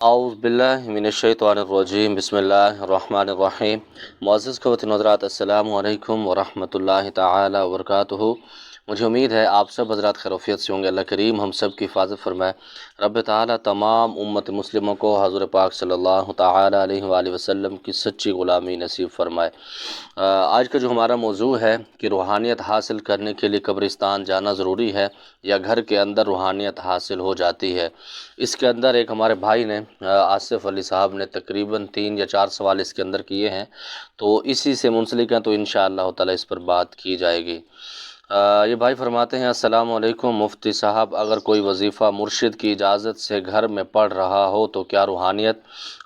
اعوذ باللہ من الشیطان الرجیم بسم اللہ الرحمن الرحیم معزز خواتین و حضرات، السلام علیکم ورحمۃ اللہ تعالی وبرکاتہ۔ مجھے امید ہے آپ سب حضرات خیریت سے ہوں گے۔ اللہ کریم ہم سب کی حفاظت فرمائے۔ رب تعالی تمام امت مسلموں کو حضور پاک صلی اللہ تعالی علیہ وآلہ وسلم کی سچی غلامی نصیب فرمائے۔ آج کا جو ہمارا موضوع ہے کہ روحانیت حاصل کرنے کے لیے قبرستان جانا ضروری ہے یا گھر کے اندر روحانیت حاصل ہو جاتی ہے۔ اس کے اندر ایک ہمارے بھائی نے آصف علی صاحب نے تقریباً 3 یا 4 سوال اس کے اندر کیے ہیں، تو اسی سے منسلک ہیں، تو انشاءاللہ تعالی اس پر بات کی جائے گی۔ یہ بھائی فرماتے ہیں، السلام علیکم مفتی صاحب، اگر کوئی وظیفہ مرشد کی اجازت سے گھر میں پڑھ رہا ہو تو کیا روحانیت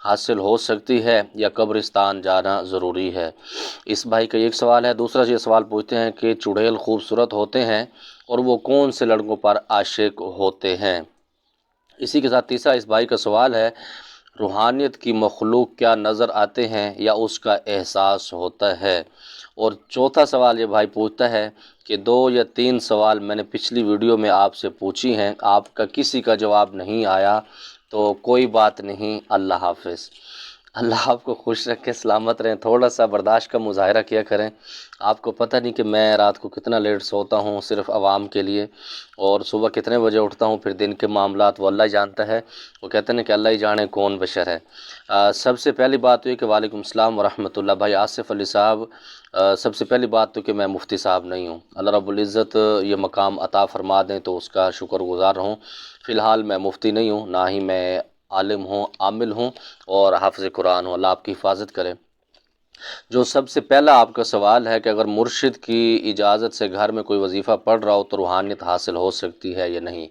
حاصل ہو سکتی ہے یا قبرستان جانا ضروری ہے؟ اس بھائی کا ایک سوال ہے۔ دوسرا یہ سوال پوچھتے ہیں کہ چڑیل خوبصورت ہوتے ہیں اور وہ کون سے لڑکوں پر عاشق ہوتے ہیں؟ اسی کے ساتھ تیسرا اس بھائی کا سوال ہے، روحانیت کی مخلوق کیا نظر آتے ہیں یا اس کا احساس ہوتا ہے؟ اور چوتھا سوال یہ بھائی پوچھتا ہے کہ 2 یا 3 سوال میں نے پچھلی ویڈیو میں آپ سے پوچھی ہیں، آپ کا کسی کا جواب نہیں آیا، تو کوئی بات نہیں، اللہ حافظ۔ اللہ آپ کو خوش رکھے، سلامت رہیں، تھوڑا سا برداشت کا مظاہرہ کیا کریں۔ آپ کو پتہ نہیں کہ میں رات کو کتنا لیٹ سوتا ہوں صرف عوام کے لیے، اور صبح کتنے بجے اٹھتا ہوں، پھر دن کے معاملات وہ اللہ ہی جانتا ہے۔ وہ کہتے ہیں کہ اللہ ہی جانے کون بشر ہے۔ سب سے پہلی بات تو یہ کہ وعلیکم السلام ورحمۃ اللہ۔ بھائی آصف علی صاحب، سب سے پہلی بات تو کہ میں مفتی صاحب نہیں ہوں، اللہ رب العزت یہ مقام عطا فرما دیں تو اس کا شکر گزار رہوں۔ فی الحال میں مفتی نہیں ہوں، نہ ہی میں عالم ہوں، عامل ہوں اور حافظ قرآن ہوں۔ اللہ آپ کی حفاظت کرے۔ جو سب سے پہلا آپ کا سوال ہے کہ اگر مرشد کی اجازت سے گھر میں کوئی وظیفہ پڑھ رہا ہو تو روحانیت حاصل ہو سکتی ہے یا نہیں؟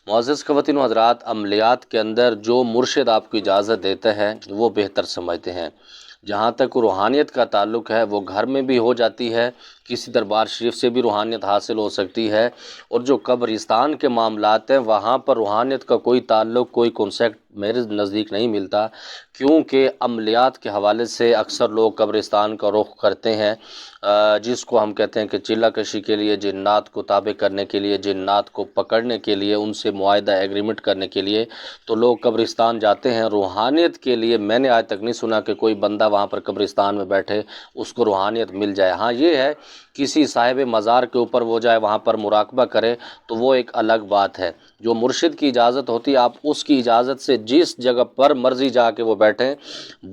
معزز خواتین و حضرات، عملیات کے اندر جو مرشد آپ کو اجازت دیتا ہے وہ بہتر سمجھتے ہیں۔ جہاں تک روحانیت کا تعلق ہے وہ گھر میں بھی ہو جاتی ہے، کسی دربار شریف سے بھی روحانیت حاصل ہو سکتی ہے، اور جو قبرستان کے معاملات ہیں وہاں پر روحانیت کا کوئی تعلق، کوئی کنسیپٹ میرے نزدیک نہیں ملتا، کیونکہ عملیات کے حوالے سے اکثر لوگ قبرستان کا رخ کرتے ہیں، جس کو ہم کہتے ہیں کہ چلہ کشی کے لیے، جنات کو تابع کرنے کے لیے، جنات کو پکڑنے کے لیے، ان سے معاہدہ ایگریمنٹ کرنے کے لیے تو لوگ قبرستان جاتے ہیں۔ روحانیت کے لیے میں نے آج تک نہیں سنا کہ کوئی بندہ وہاں پر قبرستان میں بیٹھے اس کو روحانیت مل جائے۔ ہاں یہ ہے کسی صاحب مزار کے اوپر وہ جائے، وہاں پر مراقبہ کرے تو وہ ایک الگ بات ہے۔ جو مرشد کی اجازت ہوتی ہے، آپ اس کی اجازت سے جس جگہ پر مرضی جا کے وہ بیٹھیں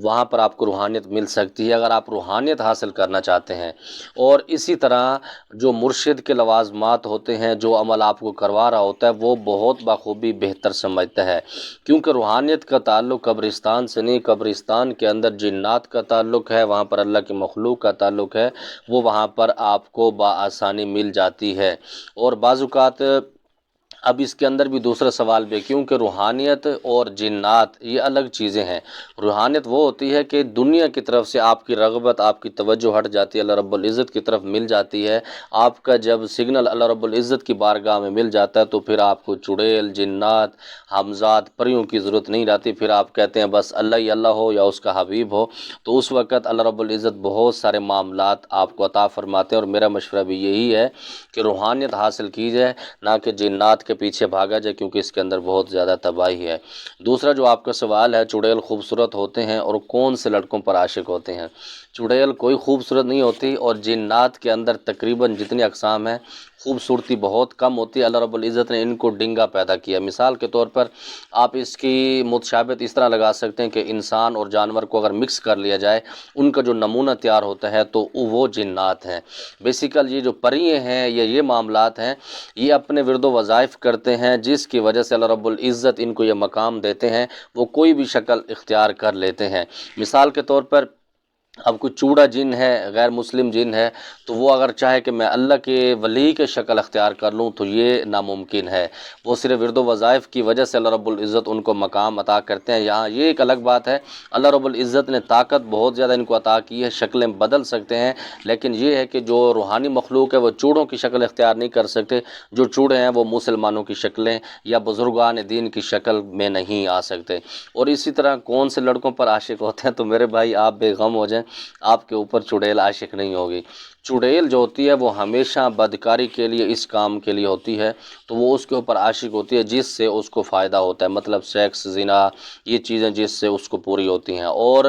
وہاں پر آپ کو روحانیت مل سکتی ہے، اگر آپ روحانیت حاصل کرنا چاہتے ہیں۔ اور اسی طرح جو مرشد کے لوازمات ہوتے ہیں، جو عمل آپ کو کروا رہا ہوتا ہے وہ بہت بخوبی بہتر سمجھتا ہے، کیونکہ روحانیت کا تعلق قبرستان سے نہیں، قبرستان کے اندر جنات کا تعلق ہے، وہاں پر اللہ کی مخلوق کا تعلق ہے، وہ وہاں پر آپ کو بآسانی مل جاتی ہے۔ اور بعض اوقات اب اس کے اندر بھی دوسرا سوال بھی ہے، کیونکہ روحانیت اور جنات یہ الگ چیزیں ہیں۔ روحانیت وہ ہوتی ہے کہ دنیا کی طرف سے آپ کی رغبت، آپ کی توجہ ہٹ جاتی ہے، اللہ رب العزت کی طرف مل جاتی ہے۔ آپ کا جب سگنل اللہ رب العزت کی بارگاہ میں مل جاتا ہے تو پھر آپ کو چڑیل، جنات، حمزات، پریوں کی ضرورت نہیں رہتی، پھر آپ کہتے ہیں بس اللہ ہی اللہ ہو یا اس کا حبیب ہو، تو اس وقت اللہ رب العزت بہت سارے معاملات آپ کو عطا فرماتے ہیں۔ اور میرا مشورہ بھی یہی ہے کہ روحانیت حاصل کی جائے، نہ کہ جنات کے پیچھے بھاگا جائے، کیونکہ اس کے اندر بہت زیادہ تباہی ہے۔ دوسرا جو آپ کا سوال ہے، چڑیل خوبصورت ہوتے ہیں اور کون سے لڑکوں پر عاشق ہوتے ہیں؟ چڑیل کوئی خوبصورت نہیں ہوتی، اور جنات کے اندر تقریباً جتنی اقسام ہیں خوبصورتی بہت کم ہوتی ہے۔ اللہ رب العزت نے ان کو ڈنگا پیدا کیا۔ مثال کے طور پر آپ اس کی متشابہت اس طرح لگا سکتے ہیں کہ انسان اور جانور کو اگر مکس کر لیا جائے، ان کا جو نمونہ تیار ہوتا ہے تو وہ جنات ہیں۔ بیسیکل یہ جو پریے ہیں یا یہ معاملات ہیں، یہ اپنے ورد و وظائف کرتے ہیں، جس کی وجہ سے اللہ رب العزت ان کو یہ مقام دیتے ہیں، وہ کوئی بھی شکل اختیار کر لیتے ہیں۔ مثال کے طور پر اب کوئی چوڑا جن ہے، غیر مسلم جن ہے، تو وہ اگر چاہے کہ میں اللہ کے ولی کے شکل اختیار کر لوں تو یہ ناممکن ہے۔ وہ صرف ورد و وظائف کی وجہ سے اللہ رب العزت ان کو مقام عطا کرتے ہیں۔ یہاں یہ ایک الگ بات ہے، اللہ رب العزت نے طاقت بہت زیادہ ان کو عطا کی ہے، شکلیں بدل سکتے ہیں، لیکن یہ ہے کہ جو روحانی مخلوق ہے وہ چوڑوں کی شکل اختیار نہیں کر سکتے۔ جو چوڑے ہیں وہ مسلمانوں کی شکلیں یا بزرگان دین کی شکل میں نہیں آ سکتے۔ اور اسی طرح کون سے لڑکوں پر عاشق ہوتے ہیں، تو میرے بھائی آپ بے غم ہو جائیں، آپ کے اوپر چڑیل عاشق نہیں ہوگی۔ چڑیل جو ہوتی ہے وہ ہمیشہ بدکاری کے لیے، اس کام کے لیے ہوتی ہے، تو وہ اس کے اوپر عاشق ہوتی ہے جس سے اس کو فائدہ ہوتا ہے، مطلب سیکس، زنا، یہ چیزیں جس سے اس کو پوری ہوتی ہیں۔ اور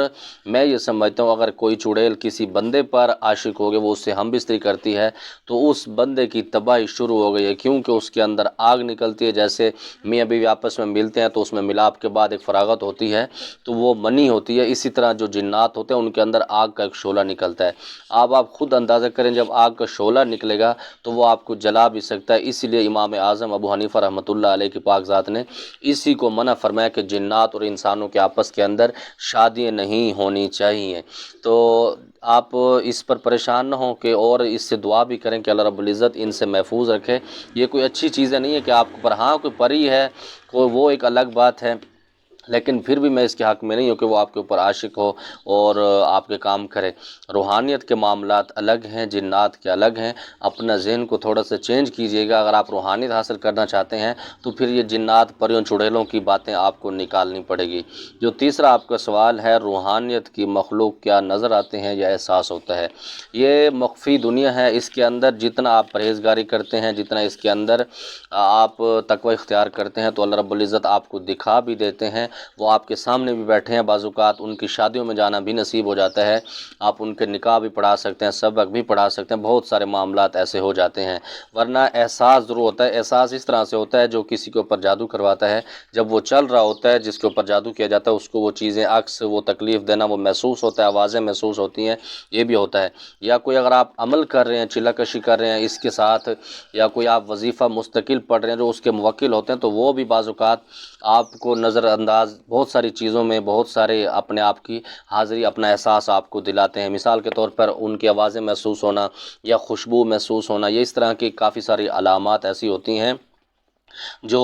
میں یہ سمجھتا ہوں اگر کوئی چڑیل کسی بندے پر عاشق ہوگی، وہ اس سے ہم بستری کرتی ہے، تو اس بندے کی تباہی شروع ہو گئی ہے، کیونکہ اس کے اندر آگ نکلتی ہے۔ جیسے میاں بیوی آپس میں ملتے ہیں تو اس میں ملاپ کے بعد ایک فراغت ہوتی ہے، تو وہ منی ہوتی ہے۔ اسی طرح جو جنات ہوتے ہیں ان کے اندر آگ کا ایک شعلہ نکلتا ہے۔ آپ خود اندازہ کریں، جب آگ کا شعلہ نکلے گا تو وہ آپ کو جلا بھی سکتا ہے۔ اسی لیے امام اعظم ابو حنیفہ رحمۃ اللہ علیہ کی پاک ذات نے اسی کو منع فرمایا کہ جنات اور انسانوں کے آپس کے اندر شادیاں نہیں ہونی چاہیے۔ تو آپ اس پر پریشان نہ ہوں کہ، اور اس سے دعا بھی کریں کہ اللہ رب العزت ان سے محفوظ رکھے۔ یہ کوئی اچھی چیزیں نہیں ہے کہ آپ پر، ہاں کوئی پری ہے کوئی، وہ ایک الگ بات ہے، لیکن پھر بھی میں اس کے حق میں نہیں ہوں کہ وہ آپ کے اوپر عاشق ہو اور آپ کے کام کرے۔ روحانیت کے معاملات الگ ہیں، جنات کے الگ ہیں۔ اپنا ذہن کو تھوڑا سا چینج کیجیے گا۔ اگر آپ روحانیت حاصل کرنا چاہتے ہیں تو پھر یہ جنات، پریوں، چڑیلوں کی باتیں آپ کو نکالنی پڑے گی۔ جو تیسرا آپ کا سوال ہے، روحانیت کی مخلوق کیا نظر آتے ہیں یا احساس ہوتا ہے؟ یہ مخفی دنیا ہے، اس کے اندر جتنا آپ پرہیزگاری کرتے ہیں، جتنا اس کے اندر آپ تقوی اختیار کرتے ہیں، تو اللہ رب العزت آپ کو دکھا بھی دیتے ہیں۔ وہ آپ کے سامنے بھی بیٹھے ہیں، بعض اوقات ان کی شادیوں میں جانا بھی نصیب ہو جاتا ہے، آپ ان کے نکاح بھی پڑھا سکتے ہیں، سبق بھی پڑھا سکتے ہیں، بہت سارے معاملات ایسے ہو جاتے ہیں۔ ورنہ احساس ضرور ہوتا ہے۔ احساس اس طرح سے ہوتا ہے جو کسی کے اوپر جادو کرواتا ہے، جب وہ چل رہا ہوتا ہے، جس کے اوپر جادو کیا جاتا ہے، اس کو وہ چیزیں، عکس، وہ تکلیف دینا وہ محسوس ہوتا ہے، آوازیں محسوس ہوتی ہیں، یہ بھی ہوتا ہے۔ یا کوئی اگر آپ عمل کر رہے ہیں، چلہ کشی کر رہے ہیں اس کے ساتھ، یا کوئی آپ وظیفہ مستقل پڑھ رہے ہیں جو اس کے موکل ہوتے ہیں، تو وہ بھی بعض اوقات آپ کو نظر انداز بہت ساری چیزوں میں، بہت سارے اپنے آپ کی حاضری، اپنا احساس آپ کو دلاتے ہیں۔ مثال کے طور پر ان کی آوازیں محسوس ہونا یا خوشبو محسوس ہونا، یہ اس طرح کی کافی ساری علامات ایسی ہوتی ہیں جو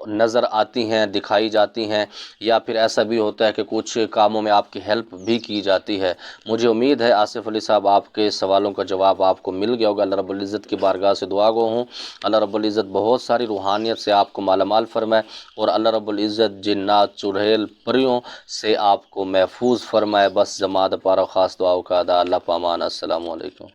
نظر آتی ہیں، دکھائی جاتی ہیں۔ یا پھر ایسا بھی ہوتا ہے کہ کچھ کاموں میں آپ کی ہیلپ بھی کی جاتی ہے۔ مجھے امید ہے آصف علی صاحب آپ کے سوالوں کا جواب آپ کو مل گیا ہوگا۔ اللہ رب العزت کی بارگاہ سے دعا گو ہوں اللہ رب العزت بہت ساری روحانیت سے آپ کو مالا مال فرمائے، اور اللہ رب العزت جنات، چڑیل، پریوں سے آپ کو محفوظ فرمائے۔ بس جماعت پارا خاص دعاؤں کا ادا، اللہ پامان۔ السلام علیکم۔